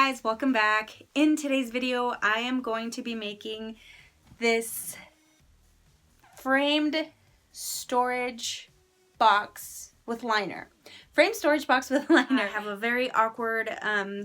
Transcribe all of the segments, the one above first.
guys, welcome back. In today's video, I am going to be making this framed storage box with liner. Framed storage box with liner. I have a very awkward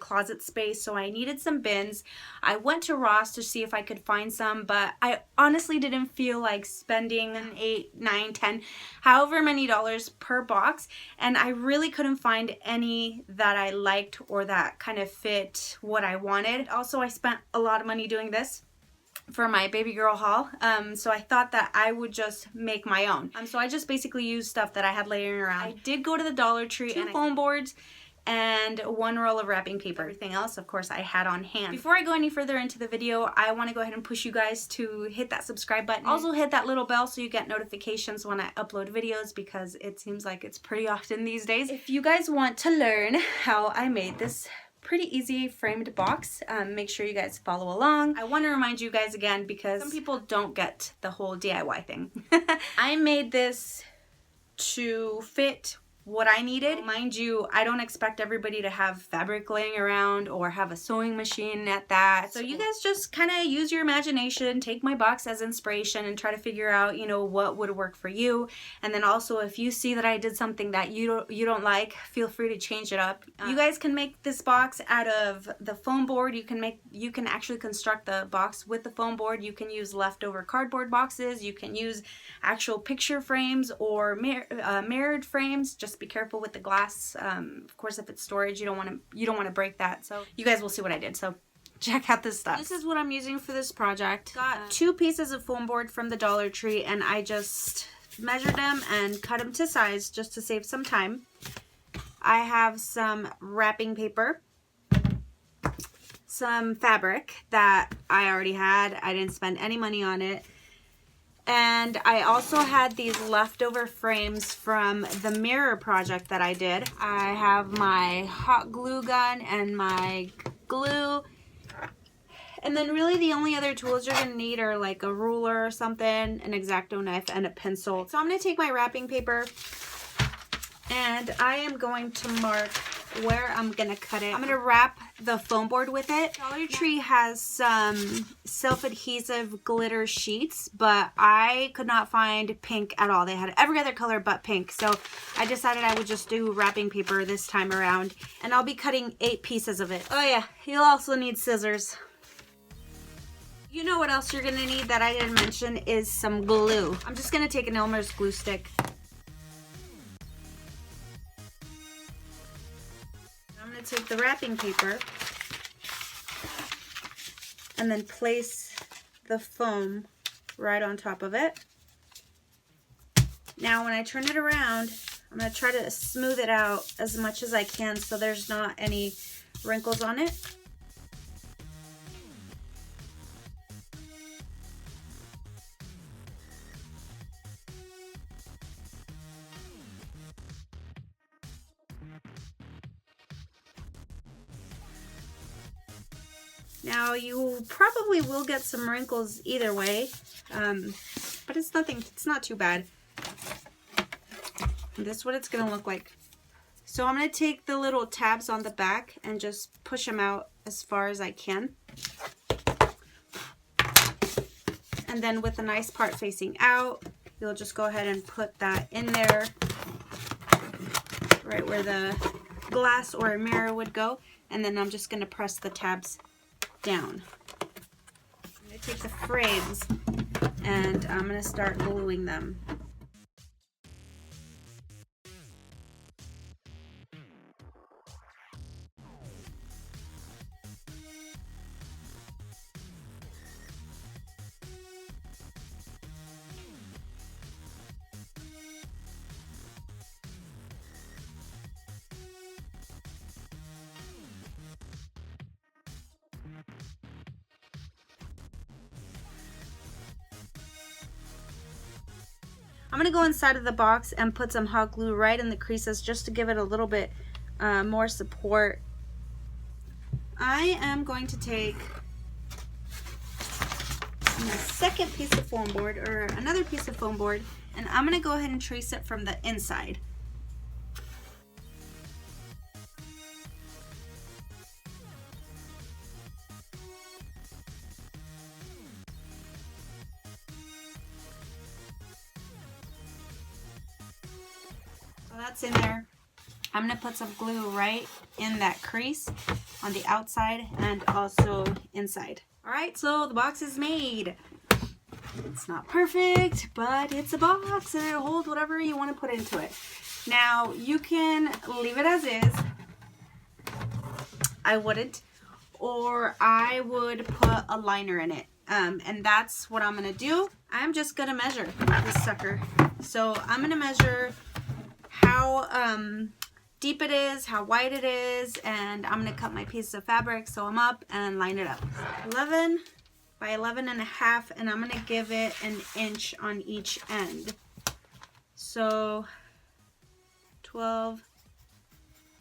closet space, so I needed some bins. I went to Ross to see if I could find some, but I honestly didn't feel like spending $8, $9, $10, however many dollars per box, and I really couldn't find any that I liked or that kind of fit what I wanted. Also, I spent a lot of money doing this for my baby girl haul, so I thought that I would just make my own. So I just basically used stuff that I had laying around. I did go to the Dollar Tree, 2 foam boards and 1 roll of wrapping paper. Everything else, of course, I had on hand. Before I go any further into the video, I want to go ahead and push you guys to hit that subscribe button. Also hit that little bell so you get notifications when I upload videos, because it seems like it's pretty often these days. If you guys want to learn how I made this pretty easy framed box, make sure you guys follow along. I want to remind you guys again, because some people don't get the whole DIY thing. I made this to fit what I needed. Mind you, I don't expect everybody to have fabric laying around or have a sewing machine at that. So you guys just kind of use your imagination, take my box as inspiration, and try to figure out, you know, what would work for you. And then also, if you see that I did something that you don't like, feel free to change it up. You guys can make this box out of the foam board. You can actually construct the box with the foam board. You can use leftover cardboard boxes. You can use actual picture frames or mirrored frames. Just be careful with the glass. Of course, if it's storage, you don't want to break that. So you guys will see what I did. So check out this stuff. This is what I'm using for this project. Got 2 pieces of foam board from the Dollar Tree, and I just measured them and cut them to size just to save some time. I have some wrapping paper, some fabric that I already had. I didn't spend any money on it. And I also had these leftover frames from the mirror project that I did. I have my hot glue gun and my glue. And then really the only other tools you're going to need are like a ruler or something, an X-Acto knife, and a pencil. So I'm going to take my wrapping paper and I am going to mark where I'm gonna cut it. I'm gonna wrap the foam board with it. Dollar Tree has some self-adhesive glitter sheets, but I could not find pink at all. They had every other color but pink, so I decided I would just do wrapping paper this time around, and I'll be cutting 8 pieces of it. Oh yeah, you'll also need scissors. You know what else you're gonna need that I didn't mention is some glue. I'm just gonna take an Elmer's glue stick. I'm going to take the wrapping paper and then place the foam right on top of it. Now when I turn it around, I'm going to try to smooth it out as much as I can so there's not any wrinkles on it. Now you probably will get some wrinkles either way, but it's not too bad. And this is what it's gonna look like. So I'm gonna take the little tabs on the back and just push them out as far as I can. And then with the nice part facing out, you'll just go ahead and put that in there, right where the glass or a mirror would go. And then I'm just gonna press the tabs down. I'm going to take the frames and I'm going to start gluing them. I'm going to go inside of the box and put some hot glue right in the creases just to give it a little bit more support. I am going to take my second piece of foam board, or another piece of foam board, and I'm going to go ahead and trace it from the inside. While that's in there, I'm going to put some glue right in that crease on the outside and also inside. Alright, so the box is made. It's not perfect, but it's a box and it'll hold whatever you want to put into it. Now, you can leave it as is. I wouldn't. Or I would put a liner in it. And that's what I'm going to do. I'm just going to measure this sucker. So I'm going to measure how deep it is, how wide it is, and I'm going to cut my pieces of fabric, sew them up, and line it up. 11 by 11.5, and I'm going to give it an inch on each end. So 12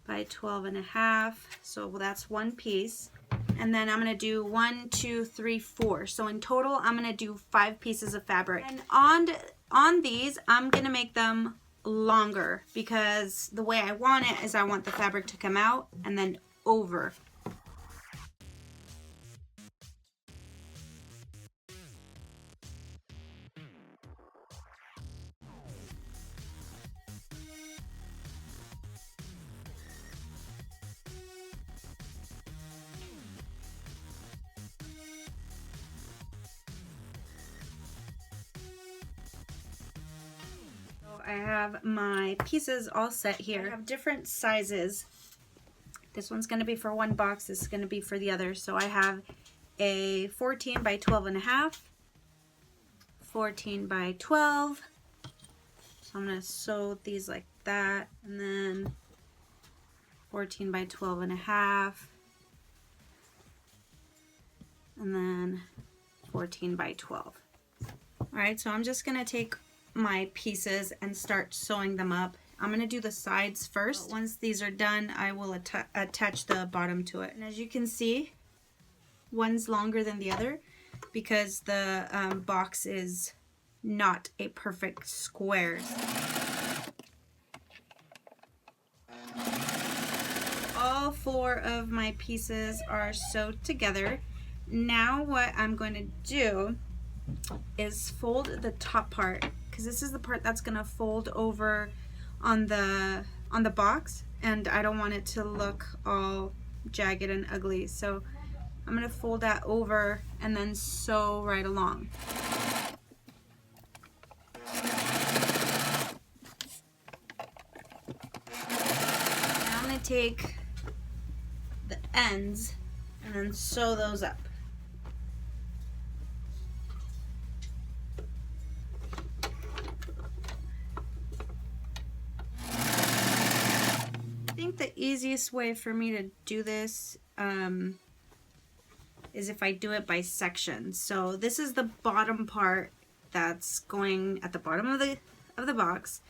by 12.5, so that's one piece. And then I'm going to do 1, 2, 3, 4. So in total, I'm going to do 5 pieces of fabric. And on these, I'm going to make them longer because the way I want it is I want the fabric to come out and then over. I have my pieces all set here. I have different sizes. This one's going to be for one box. This is going to be for the other. So I have a 14 by 12.5, 14 by 12. So I'm going to sew these like that, and then 14 by 12.5, and then 14 by 12. All right, so I'm just going to take my pieces and start sewing them up. I'm going to do the sides first. Once these are done, I will attach the bottom to it. And as you can see, one's longer than the other because the box is not a perfect square. All 4 of my pieces are sewed together. Now what I'm going to do is fold the top part, because this is the part that's going to fold over on the box, and I don't want it to look all jagged and ugly. So I'm going to fold that over and then sew right along. Now I'm going to take the ends and then sew those up. I think the easiest way for me to do this is if I do it by section. So this is the bottom part that's going at the bottom of the box.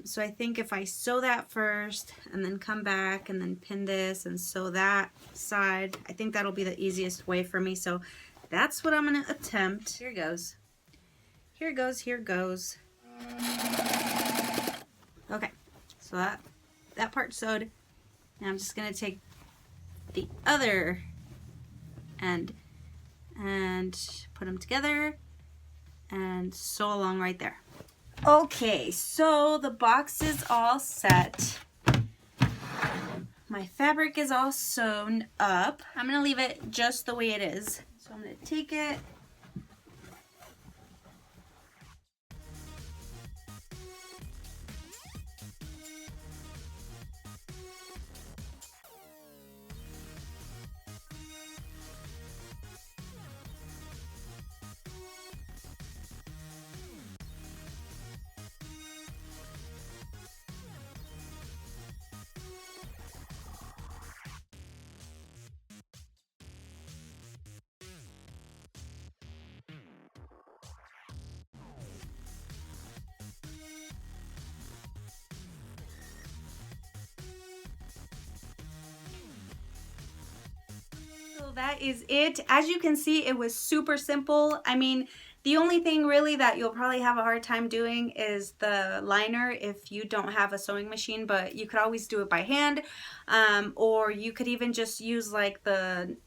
So I think if I sew that first and then come back and then pin this and sew that side, I think that'll be the easiest way for me. So that's what I'm going to attempt. Here goes. Here goes, here goes. Okay, so that part sewed. Now I'm just going to take the other end and put them together and sew along right there. Okay, so the box is all set. My fabric is all sewn up. I'm going to leave it just the way it is. So I'm going to take it. So that is it. As you can see, it was super simple. I mean, the only thing really that you'll probably have a hard time doing is the liner if you don't have a sewing machine, but you could always do it by hand, or you could even just use like the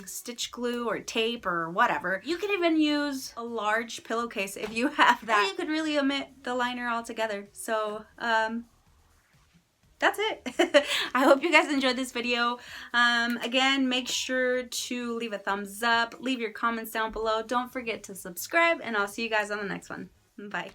stitch glue or tape or whatever. You could even use a large pillowcase if you have that. Or you could really omit the liner altogether. So that's it. I hope you guys enjoyed this video. Again, make sure to leave a thumbs up, leave your comments down below. Don't forget to subscribe, and I'll see you guys on the next one. Bye.